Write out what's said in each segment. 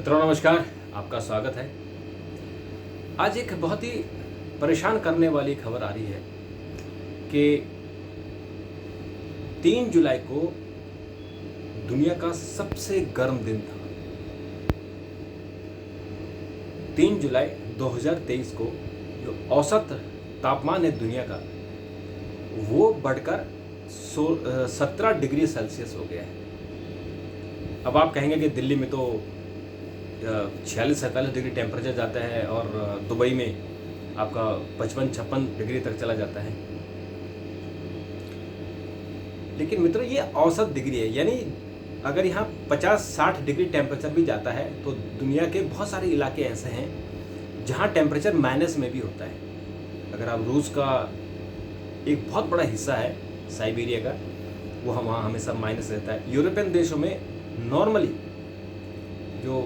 मित्रों नमस्कार, आपका स्वागत है। आज एक बहुत ही परेशान करने वाली खबर आ रही है कि 3 जुलाई को दुनिया का सबसे गर्म दिन था। 3 जुलाई 2023 को जो औसत तापमान है दुनिया का वो बढ़कर 17 डिग्री सेल्सियस हो गया है। अब आप कहेंगे कि दिल्ली में तो 46-47 डिग्री टेम्परेचर जाता है और दुबई में आपका 55-56 डिग्री तक चला जाता है। लेकिन मित्रों ये औसत डिग्री है, यानी अगर यहाँ 50-60 डिग्री टेम्परेचर भी जाता है तो दुनिया के बहुत सारे इलाके ऐसे हैं जहाँ टेम्परेचर माइनस में भी होता है। अगर आप रूस का एक बहुत बड़ा हिस्सा है साइबेरिया का, वो वहाँ हमेशा माइनस रहता है। यूरोपियन देशों में नॉर्मली जो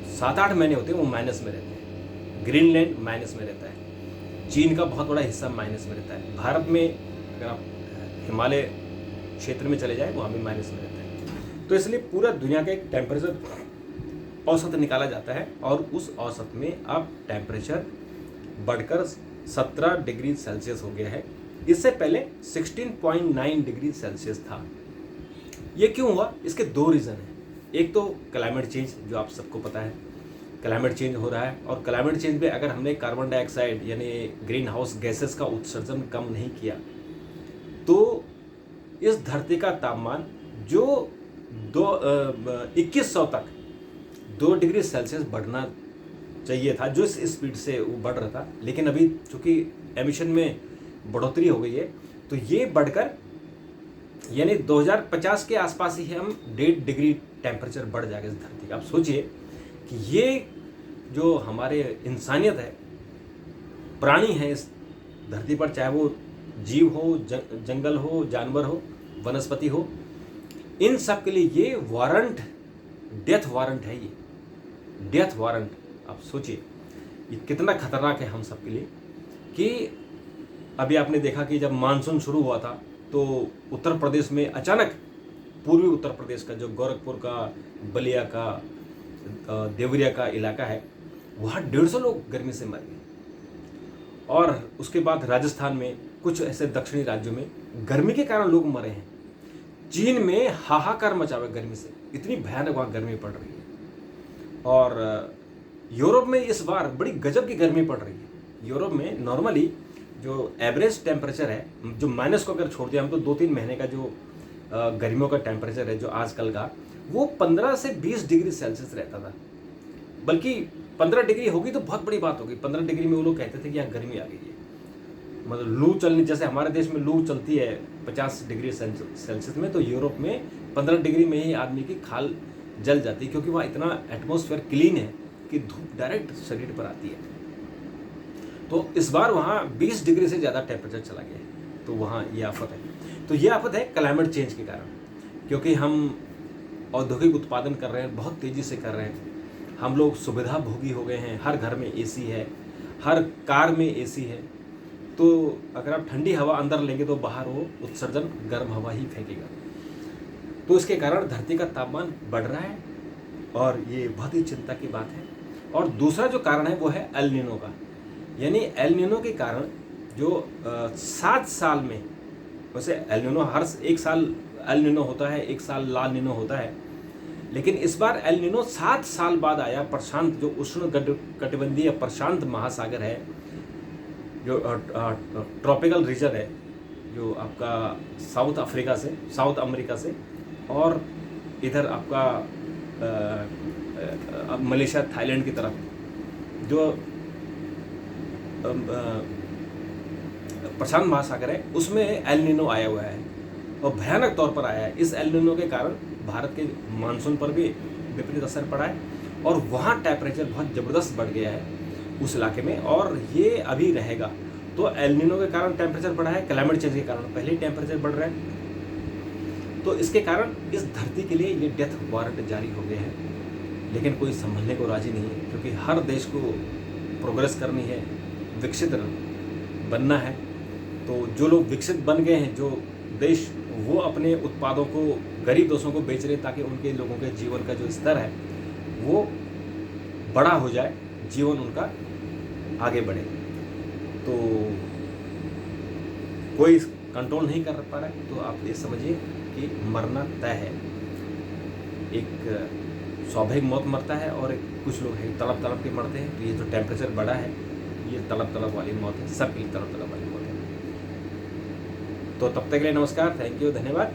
7-8 महीने होते हैं वो माइनस में रहते हैं। ग्रीनलैंड माइनस में रहता है। चीन का बहुत बड़ा हिस्सा माइनस में रहता है। भारत में अगर आप हिमालय क्षेत्र में चले जाएं वहाँ भी माइनस में रहता है। तो इसलिए पूरा दुनिया का एक टेम्परेचर औसत निकाला जाता है और उस औसत में अब टेम्परेचर बढ़कर 17 डिग्री सेल्सियस हो गया है। इससे पहले 16.9 डिग्री सेल्सियस था। ये क्यों हुआ? इसके 2 रीज़न हैं। एक तो क्लाइमेट चेंज, जो आप सबको पता है क्लाइमेट चेंज हो रहा है, और क्लाइमेट चेंज में अगर हमने कार्बन डाइऑक्साइड यानी ग्रीन हाउस गैसेस का उत्सर्जन कम नहीं किया तो इस धरती का तापमान जो 2100 तक 2 डिग्री सेल्सियस बढ़ना चाहिए था, जो इस स्पीड से वो बढ़ रहा था, लेकिन अभी चूँकि एमिशन में बढ़ोतरी हो गई है तो ये बढ़कर यानी 2050 के आसपास ही हम 1.5 डिग्री टेम्परेचर बढ़ जाएगा इस धरती का। आप सोचिए कि ये जो हमारे इंसानियत है, प्राणी है इस धरती पर, चाहे वो जीव हो, जंगल हो, जानवर हो, वनस्पति हो, इन सब के लिए ये वारंट, डेथ वारंट है। ये डेथ वारंट, आप सोचिए ये कितना खतरनाक है हम सब के लिए। कि अभी आपने देखा कि जब मानसून शुरू हुआ था तो उत्तर प्रदेश में अचानक, पूर्वी उत्तर प्रदेश का जो गोरखपुर का, बलिया का, देवरिया का इलाका है, वहाँ 150 लोग गर्मी से मर गए। और उसके बाद राजस्थान में, कुछ ऐसे दक्षिणी राज्यों में गर्मी के कारण लोग मरे हैं। चीन में हाहाकार मचा हुआ गर्मी से, इतनी भयानक वहाँ गर्मी पड़ रही है। और यूरोप में इस बार बड़ी गजब की गर्मी पड़ रही है। यूरोप में नॉर्मली जो एवरेज टेम्परेचर है, जो माइनस को अगर छोड़ दिया हम, तो 2-3 महीने का जो गर्मियों का टेम्परेचर है जो आजकल का, वो 15 से 20 डिग्री सेल्सियस रहता था। बल्कि 15 डिग्री होगी तो बहुत बड़ी बात होगी। 15 डिग्री में वो लोग कहते थे कि यहाँ गर्मी आ गई है, मतलब लू चलनी, जैसे हमारे देश में लू चलती है 50 डिग्री सेल्सियस में, तो यूरोप में 15 डिग्री में ही आदमी की खाल जल जाती है, क्योंकि वहाँ इतना एटमॉस्फेयर क्लीन है कि धूप डायरेक्ट शरीर पर आती है। तो इस बार वहाँ 20 डिग्री से ज़्यादा टेम्परेचर चला गया है। तो वहाँ ये आफत है। तो ये आफत है क्लाइमेट चेंज के कारण, क्योंकि हम औद्योगिक उत्पादन कर रहे हैं, बहुत तेज़ी से कर रहे हैं। हम लोग सुविधा भोगी हो गए हैं। हर घर में एसी है, हर कार में एसी है। तो अगर आप ठंडी हवा अंदर लेंगे तो बाहर वो उत्सर्जन गर्म हवा ही फेंकेगा। तो इसके कारण धरती का तापमान बढ़ रहा है और ये बहुत ही चिंता की बात है। और दूसरा जो कारण है वो है एल नीनो का, यानी एल नीनो के कारण जो 7 साल में, वैसे एल नीनो हर एक साल एल नीनो होता है, एक साल ला नीनो होता है, लेकिन इस बार एल नीनो 7 साल बाद आया। प्रशांत, जो उष्ण कटिबंधीय प्रशांत महासागर है, जो ट्रॉपिकल रीजन है, जो आपका साउथ अमेरिका से और इधर आपका मलेशिया, थाईलैंड की तरफ जो प्रशांत महासागर है, उसमें एल नीनो आया हुआ है और भयानक तौर पर आया है। इस एल नीनो के कारण भारत के मानसून पर भी विपरीत असर पड़ा है और वहाँ टेम्परेचर बहुत ज़बरदस्त बढ़ गया है उस इलाके में, और ये अभी रहेगा। तो एल नीनो के कारण टेम्परेचर बढ़ा है, क्लाइमेट चेंज के कारण पहले ही टेम्परेचर बढ़ रहा है। तो इसके कारण इस धरती के लिए ये डेथ वारंट जारी हो गया है, लेकिन कोई संभलने को राजी नहीं है, क्योंकि हर देश को प्रोग्रेस करनी है, विकसित बनना है। तो जो लोग विकसित बन गए हैं, जो देश, वो अपने उत्पादों को गरीब देशों को बेच रहे हैं ताकि उनके लोगों के जीवन का जो स्तर है वो बड़ा हो जाए, जीवन उनका आगे बढ़े। तो कोई कंट्रोल नहीं कर पा रहा है तो आप ये समझिए कि मरना तय है। एक स्वाभाविक मौत मरता है और कुछ लोग हैं तड़प तड़प के मरते हैं। तो ये जो टेम्परेचर बढ़ा है ये तड़प तड़प वाली मौत है, सबके लिए तड़प तड़प वाली मौत है। तो तब तक के लिए नमस्कार, थैंक यू, धन्यवाद।